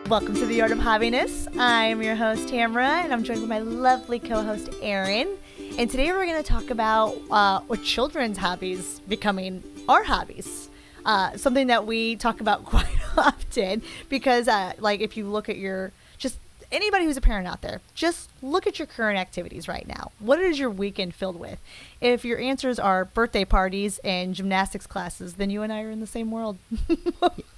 Welcome to the Art of Hobbiness. I'm your host, Tamara, and I'm joined by my lovely co-host, Erin. And today we're going to talk about what children's hobbies becoming our hobbies. Something that we talk about quite often because, if you look at anybody who's a parent out there, just look at your current activities right now. What is your weekend filled with? If your answers are birthday parties and gymnastics classes, then you and I are in the same world.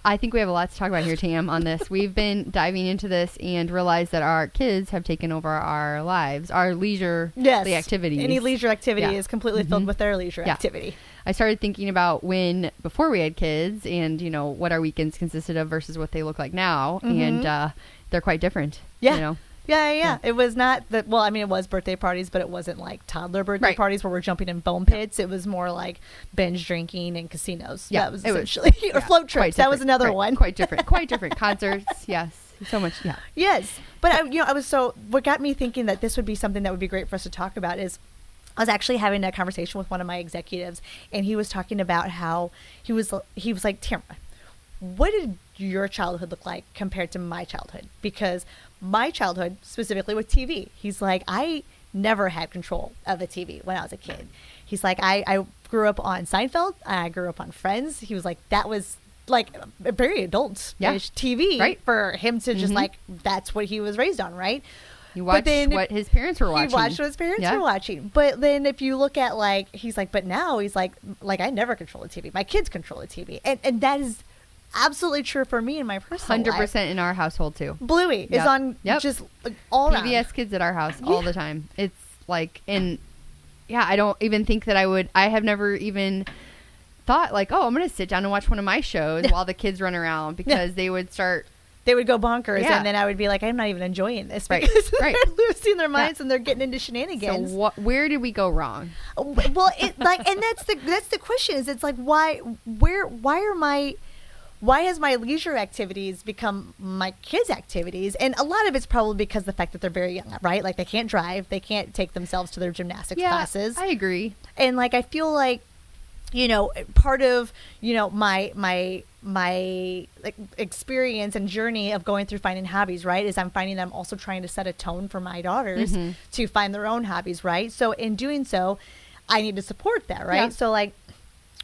I think we have a lot to talk about here, Tam, on this. We've been diving into this and realized that our kids have taken over our lives, our leisure activities. Any leisure activity is completely filled with their leisure activity. I started thinking about before we had kids and, what our weekends consisted of versus what they look like now. And they're quite different. Yeah. Yeah. It was not it was birthday parties, but it wasn't like toddler birthday parties where we're jumping in foam pits. It was more like binge drinking and casinos. Yeah. That was essentially, or float trips. That was another one. Quite different. Concerts. Yes. So much. Yeah. Yes. But what got me thinking that this would be something that would be great for us to talk about is I was actually having a conversation with one of my executives, and he was talking about how he was like, Tamara, what did your childhood look like compared to my childhood? Because my childhood, specifically with TV, he's like, I never had control of the TV when I was a kid. He's like, I grew up on Seinfeld. I grew up on Friends. He was like, that was like a very adult-ish TV for him to just that's what he was raised on, right? You watched what his parents were watching. He watched what his parents were watching. But then if you look at he's like, but now he's like I never control the TV. My kids control the TV. And that is absolutely true for me in my personal 100% life. in our household too. Bluey is on just all around. PBS kids at our house all the time. It's like, I don't even think that I have never even thought I'm going to sit down and watch one of my shows while the kids run around because they would go bonkers and then I would be like, I'm not even enjoying this because they're losing their minds and they're getting into shenanigans. So where did we go wrong? Well, and that's the question is it's like, why has my leisure activities become my kids' activities? And a lot of it's probably because of the fact that they're very young, right? Like they can't drive, they can't take themselves to their gymnastics classes. I agree. And I feel like, part of, my experience and journey of going through finding hobbies, right, is I'm finding them also trying to set a tone for my daughters to find their own hobbies, right? So in doing so, I need to support that, right? Yeah. So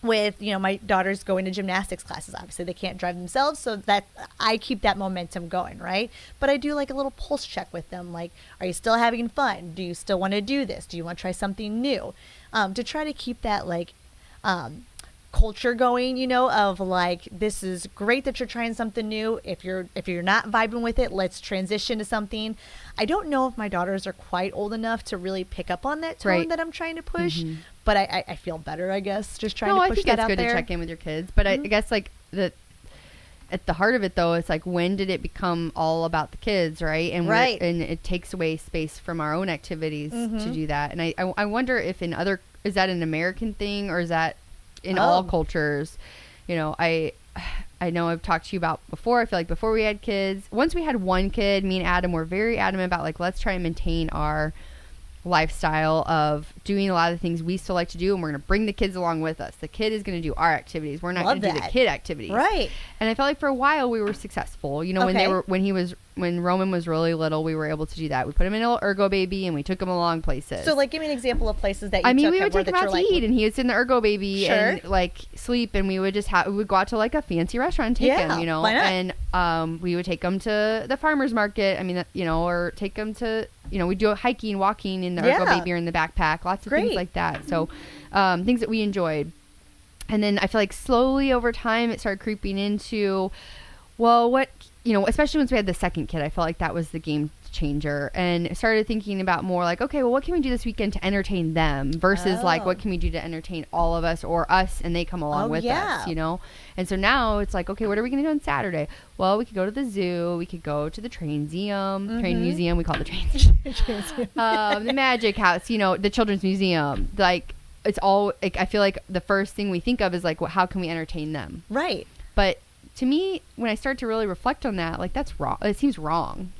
with, my daughters going to gymnastics classes, obviously they can't drive themselves, so that I keep that momentum going, right? But I do a little pulse check with them, are you still having fun? Do you still want to do this? Do you want to try something new? To try to keep that culture going, of this is great that you're trying something new. If you're not vibing with it, let's transition to something. I don't know if my daughters are quite old enough to really pick up on that tone that I'm trying to push, but I feel better, I guess, just trying to push that out there. I think it's good to check in with your kids, but I guess at the heart of it though, it's when did it become all about the kids, right? And and it takes away space from our own activities to do that. And I wonder if is that an American thing or is that in all cultures? I know I've talked to you about before. I feel like before we had kids, once we had one kid, me and Adam were very adamant about let's try and maintain our lifestyle of doing a lot of the things we still like to do, and we're going to bring the kids along with us. The kid is going to do our activities. We're not going to do the kid activities. Right. And I felt like for a while we were successful. When Roman was really little, we were able to do that. We put him in a little ergo baby and we took him along places. So give me an example of places that you we would take him out to eat and he was in the ergo baby and sleep, and we would we would go out to a fancy restaurant and take him, why not? And we would take him to the farmer's market. Or take him to, we do hiking, walking in the ergo baby or in the backpack, lots of things like that. So things that we enjoyed. And then I feel like slowly over time it started creeping into, especially once we had the second kid, I felt like that was the game changer, and started thinking about more okay, well, what can we do this weekend to entertain them versus what can we do to entertain all of us or us and they come along with us, And so now it's okay, what are we going to do on Saturday? Well, we could go to the zoo, we could go to the train museum, we call it the train museum. The magic house, the children's museum, it's all I feel like the first thing we think of is how can we entertain them, right? But to me, when I start to really reflect on that, that's wrong. It seems wrong,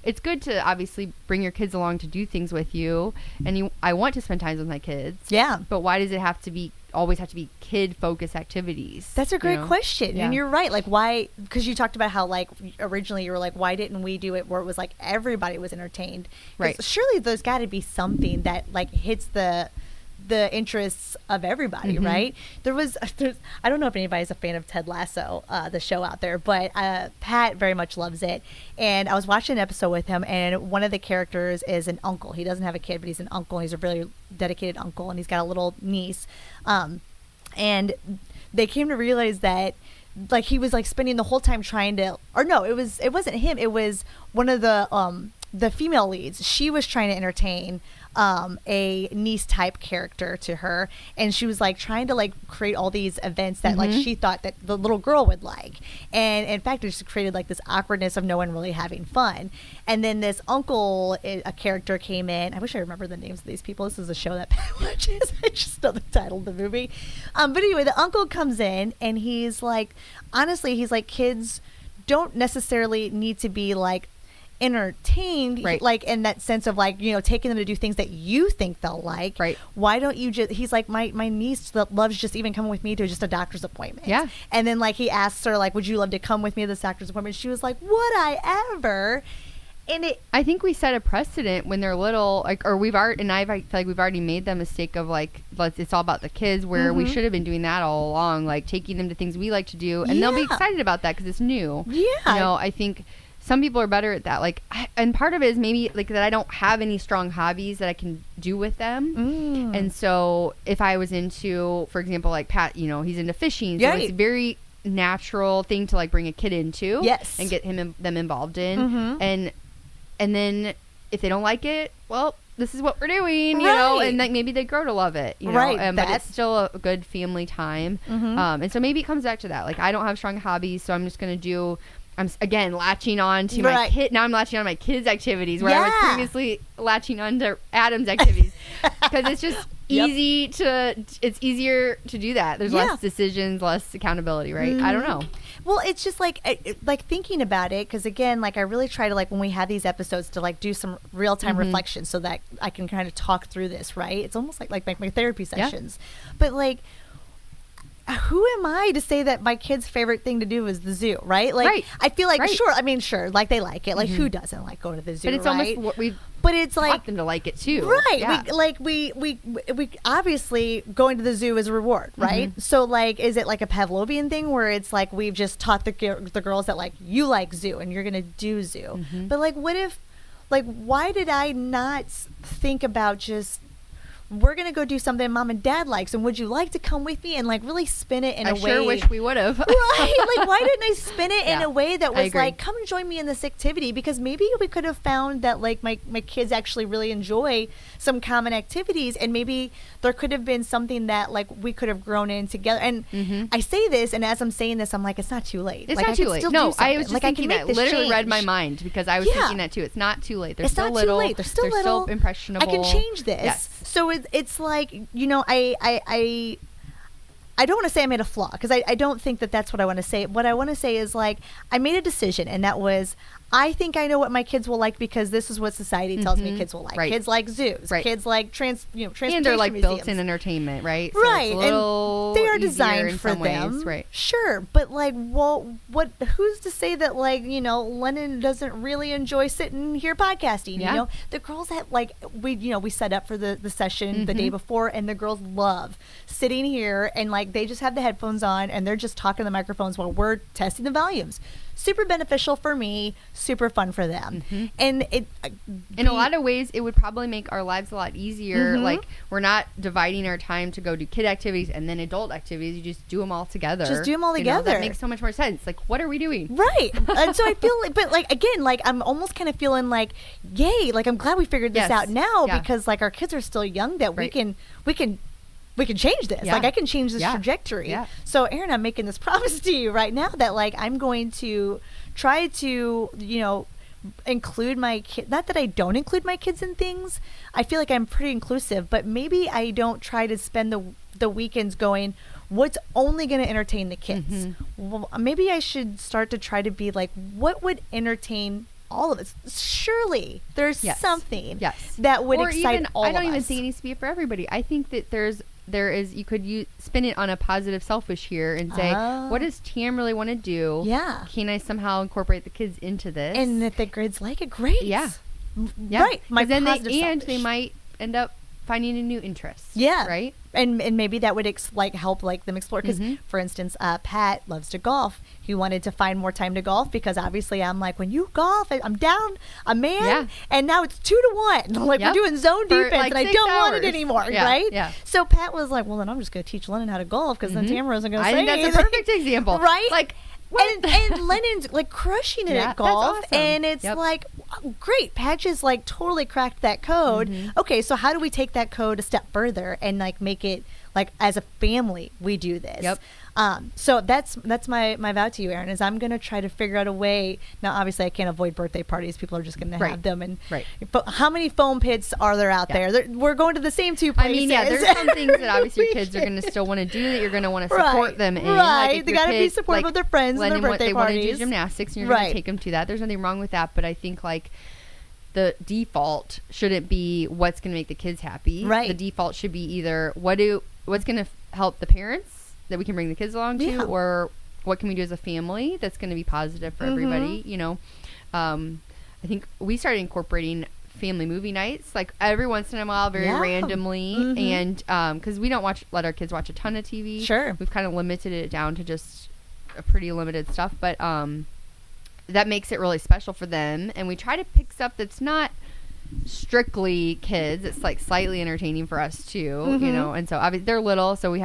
it's good to obviously bring your kids along to do things with you, and I want to spend time with my kids. Yeah. But why does it have to be always have to be kid-focused activities? That's a great question. Yeah. And you're right. Like, why? Because you talked about how, like, originally you were like, why didn't we do it where it was like everybody was entertained? Right. Surely there's got to be something that like hits the interests of everybody, right? There's I don't know if anybody's a fan of Ted Lasso, the show out there, but Pat very much loves it. And I was watching an episode with him, and one of the characters is an uncle. He doesn't have a kid, but he's an uncle. He's a really dedicated uncle, and he's got a little niece. And they came to realize that like he was like spending the whole time trying to, or no, it wasn't him. It was one of the female leads. She was trying to entertain a niece type character to her, and she was like trying to like create all these events that like she thought that the little girl would like, and in fact it just created like this awkwardness of no one really having fun. And then this uncle, a character came in. I wish I remember the names of these people. This is a show that Pat watches. I just know the title of the movie, but anyway, the uncle comes in and he's like, honestly, he's like, kids don't necessarily need to be like entertained, right, like in that sense of like, you know, taking them to do things that you think they'll like, right? Why don't you just, he's like, my niece that loves just even coming with me to just a doctor's appointment. Yeah. And then like he asks her like, would you love to come with me to this doctor's appointment? She was like, would I ever? And I think we set a precedent when they're little, like, or we've already, and I feel like we've already made the mistake of like, it's all about the kids, where we should have been doing that all along, like taking them to things we like to do, and they'll be excited about that because it's new. Yeah. You know, I think some people are better at that. Like, and part of it is maybe like that I don't have any strong hobbies that I can do with them. And so if I was into, for example, like Pat, you know, he's into fishing. So it's a very natural thing to like bring a kid into. Yes. And get them involved in. And then if they don't like it, well, this is what we're doing, you know, and like maybe they grow to love it, you know, but it's still a good family time. And so maybe it comes back to that. Like, I don't have strong hobbies, so I'm just going to do, I'm again latching on to my kid. Now I'm latching on my kids' activities, where I was previously latching on to Adam's activities, because it's just it's easier to do that. There's less decisions, less accountability, right? I don't know. Well, it's just like thinking about it, because again, like I really try to, like, when we have these episodes, to like do some real time reflection so that I can kind of talk through this, right? It's almost like my therapy sessions. But like, who am I to say that my kid's favorite thing to do is the zoo, right? Like, I feel like, sure, like they like it. Like, who doesn't like going to the zoo, but it's almost what we've taught them to like it too. Right. Yeah. We obviously, going to the zoo is a reward, right? So like, is it like a Pavlovian thing where it's like we've just taught the girls that like, you like zoo and you're going to do zoo. But like, what if, like, why did I not think about just, we're going to go do something mom and dad likes, and would you like to come with me, and like really spin it in a way. I sure wish we would have. Right. Like, why didn't I spin it in a way that was like, come join me in this activity? Because maybe we could have found that like my kids actually really enjoy some common activities, and maybe there could have been something that like we could have grown in together. And I say this, and as I'm saying this, I'm like, it's not too late. It's like, not too late. No, I was just thinking that. Literally read my change. mind, because I was thinking that too. It's not too late. They're it's still not little. Too late. They're still little. Still impressionable. I can change this. Yes. So it's like, you know, I don't want to say I made a flaw, because I don't think that that's what I want to say. What I want to say is like, I made a decision, and that was, I think I know what my kids will like, because this is what society tells me kids will like. Kids like zoos. Kids like transportation and they're like museums. Built-in entertainment, right? So right. And they are designed for them. Ways, right. Sure. But like, well, who's to say that, like, you know, Lennon doesn't really enjoy sitting here podcasting? Yeah. You know, the girls that like, we set up for the session the day before, and the girls love sitting here, and like, they just have the headphones on and they're just talking to the microphones while we're testing the volumes. Super beneficial for me, super fun for them. And it in a lot of ways, it would probably make our lives a lot easier. Like, we're not dividing our time to go do kid activities and then adult activities. You just do them all together. You know, that makes so much more sense. Like, what are we doing? Right. And so I feel like, but like, again, like, I'm almost kind of feeling like, yay, like, I'm glad we figured this out now, because like, our kids are still young, that we can change this. Like, I can change this trajectory. So, Erin, I'm making this promise to you right now that like, I'm going to try to, you know, include my kid. Not that I don't include my kids in things. I feel like I'm pretty inclusive, but maybe I don't try to spend the weekends going, what's only going to entertain the kids? Well, maybe I should start to try to be like, what would entertain all of us? Surely there's something that would excite all of us. I don't even think it needs to be for everybody. I think that there's you could spin it on a positive selfish here and say, what does Tam really want to do? Yeah. Can I somehow incorporate the kids into this? And if the kids like it, great. Yeah. Right. They might end up finding a new interest. Yeah. Right. And maybe that would help them explore. Because, for instance, Pat loves to golf. He wanted to find more time to golf because obviously I'm like, when you golf, I'm down a man, and now it's 2-1. Like we're doing zone defense, and I don't want it anymore, right? Yeah. So Pat was like, well, then I'm just going to teach Lennon how to golf because then Tamara isn't going to say anything. I think that's a perfect example, right? Like. And Lennon's like crushing it at golf, that's awesome. And it's like, great. Patch has like totally cracked that code. Okay, so how do we take that code a step further and like make it like as a family we do this? Yep. So that's my vow to you, Erin, is I'm going to try to figure out a way. Now, obviously, I can't avoid birthday parties. People are just going to have them. And how many foam pits are there out there? We're going to the same two places. I mean, there's some things that obviously your kids are going to still want to do that you're going to want to support them in. Right. Like they got to be supportive of their friends and their birthday they parties. Want to do gymnastics, and you're going to take them to that. There's nothing wrong with that, but I think like the default shouldn't be what's going to make the kids happy. Right. The default should be either what's going to help the parents that we can bring the kids along to, or what can we do as a family that's going to be positive for everybody, you know. I think we started incorporating family movie nights, like every once in a while, very randomly, and because we don't let our kids watch a ton of TV. Sure. We've kind of limited it down to just a pretty limited stuff, but that makes it really special for them, and we try to pick stuff that's not strictly kids. It's like slightly entertaining for us too, you know, and so obviously they're little, so we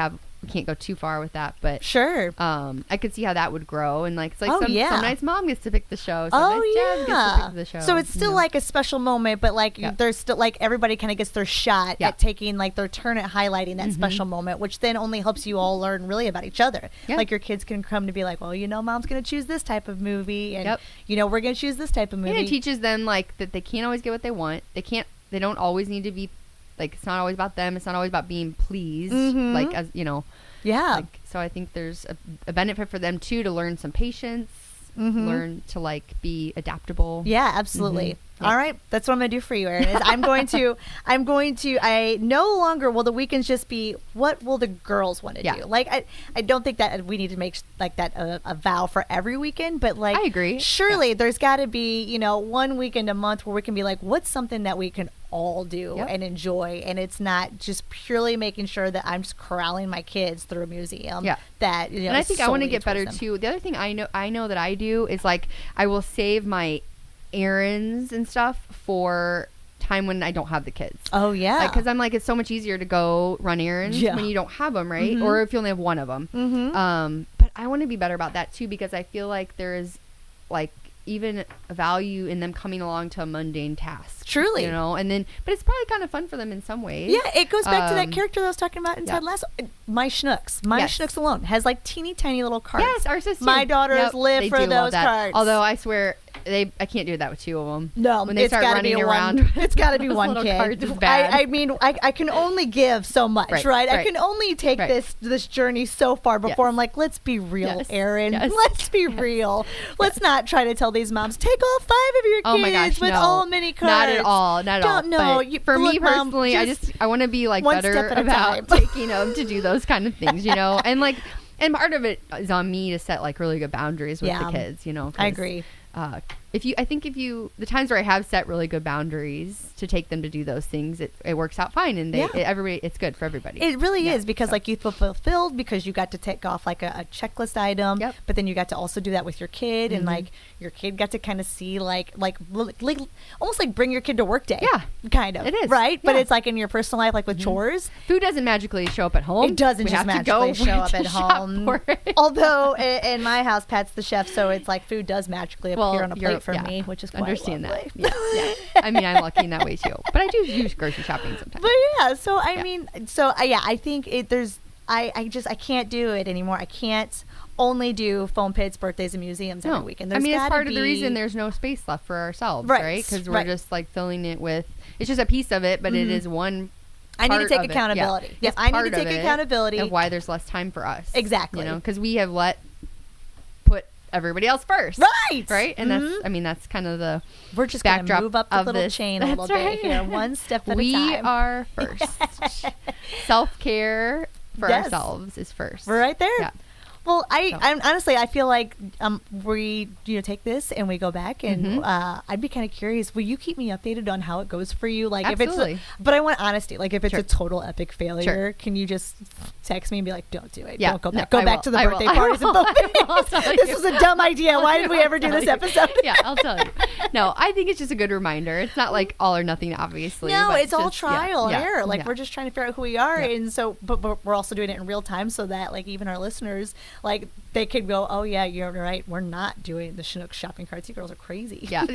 can't go too far with that, but I could see how that would grow, and like it's like some nights mom gets to pick the show, some nights dad gets to pick the show, so it's still like a special moment, but like there's still like everybody kind of gets their shot at taking like their turn at highlighting that special moment, which then only helps you all learn really about each other. Like your kids can come to be like, well, you know, mom's gonna choose this type of movie, and you know, we're gonna choose this type of movie. And it teaches them like that they can't always get what they want. They don't always need to be like, it's not always about them. It's not always about being pleased. Like, as you know. Yeah. Like, so I think there's a benefit for them too, to learn some patience, learn to like be adaptable. Yeah, absolutely. All right. That's what I'm going to do for you, Erin. Is I no longer will the weekends just be, what will the girls want to do? Like, I don't think that we need to make like that a vow for every weekend, but like, I agree. Surely there's got to be, you know, one weekend a month where we can be like, what's something that we can all do and enjoy, and it's not just purely making sure that I'm just corralling my kids through a museum. That, you know, and I think I want to get better too. The other thing I know that I do is like, I will save my errands and stuff for time when I don't have the kids. Oh yeah, because I'm like, it's so much easier to go run errands when you don't have them, right? Or if you only have one of them. But I want to be better about that too, because I feel like there is like even a value in them coming along to a mundane task. Truly. You know, and then, but it's probably kind of fun for them in some ways. Yeah, it goes back to that character that I was talking about inside last. My Schnucks. My Schnucks alone has like teeny tiny little carts. Yes, ours is too. My daughters live for those carts. Although I swear, I can't do that with two of them. No, when they start running around, it's got to be one kid. I mean, I can only give so much, right? I can only take this journey so far before I'm like, let's be real, Erin. Let's be real. Let's not try to tell these moms, take all 5 of your kids with all many cards. Not at all. Not at all. No, for me personally, I want to be like better about taking them to do those kind of things, you know, and like, and part of it is on me to set like really good boundaries with the kids, you know. I agree. The times where I have set really good boundaries to take them to do those things, it works out fine, and it's good for everybody. It really is, because like you feel fulfilled because you got to take off like a checklist item, but then you got to also do that with your kid, and like your kid got to kind of see like almost like bring your kid to work day. Yeah, kind of. It is, right? But it's like in your personal life, like with chores. Food doesn't magically show up at home. It doesn't just magically show up at home. Although in my house, Pat's the chef, so it's like food does magically appear on a plate for me, which is quite understand lovely. That. Yeah. I mean, I'm lucky in that way too. But I do use grocery shopping sometimes. But yeah, so I mean, I think I can't do it anymore. I can't only do foam pits, birthdays, and museums every weekend. There's it's part of the reason there's no space left for ourselves, right? Because we're just like filling it with, it's just a piece of it, but it is one. I need to take accountability. Yes, I need to take accountability of why there's less time for us. Exactly. You know, because we have put everybody else first. Right. And that's, I mean, that's kind of the we're just going to move up the little chain a little bit here, one step at a time. We are first. Self-care for ourselves is first. We're right there. Yeah. Well, I'm honestly, I feel like we take this and we go back and I'd be kind of curious. Will you keep me updated on how it goes for you? Like Absolutely. But I want honesty. Like if it's a total epic failure, can you just text me and be like, "Don't do it. Don't go back. Go back to the birthday parties and buffets. This was a dumb idea. Why did we ever do this episode?" Yeah, I'll tell you. No, I think it's just a good reminder. It's not like all or nothing, obviously. No, it's all trial and error. Like we're just trying to figure out who we are, and so, but we're also doing it in real time so that like even our listeners, like they could go, "Oh yeah, you're right. We're not doing the Chinook shopping carts. You girls are crazy." Yeah.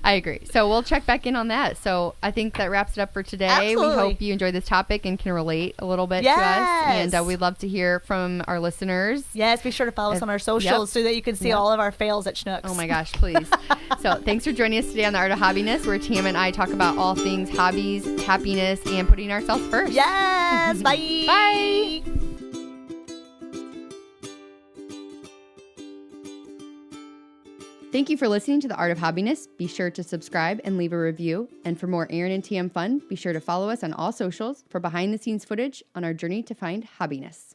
I agree. So we'll check back in on that. So I think that wraps it up for today. Absolutely. We hope you enjoyed this topic and can relate a little bit to us. And we'd love to hear from our listeners. Yes, be sure to follow us on our socials so that you can see all of our fails at Chinooks. Oh my gosh, please. So thanks for joining us today on The Art of Hobbiness, where Tam and I talk about all things hobbies, happiness, and putting ourselves first. Yes. Bye. Bye. Thank you for listening to The Art of Hobbiness. Be sure to subscribe and leave a review. And for more Erin and Tam fun, be sure to follow us on all socials for behind-the-scenes footage on our journey to find hobbiness.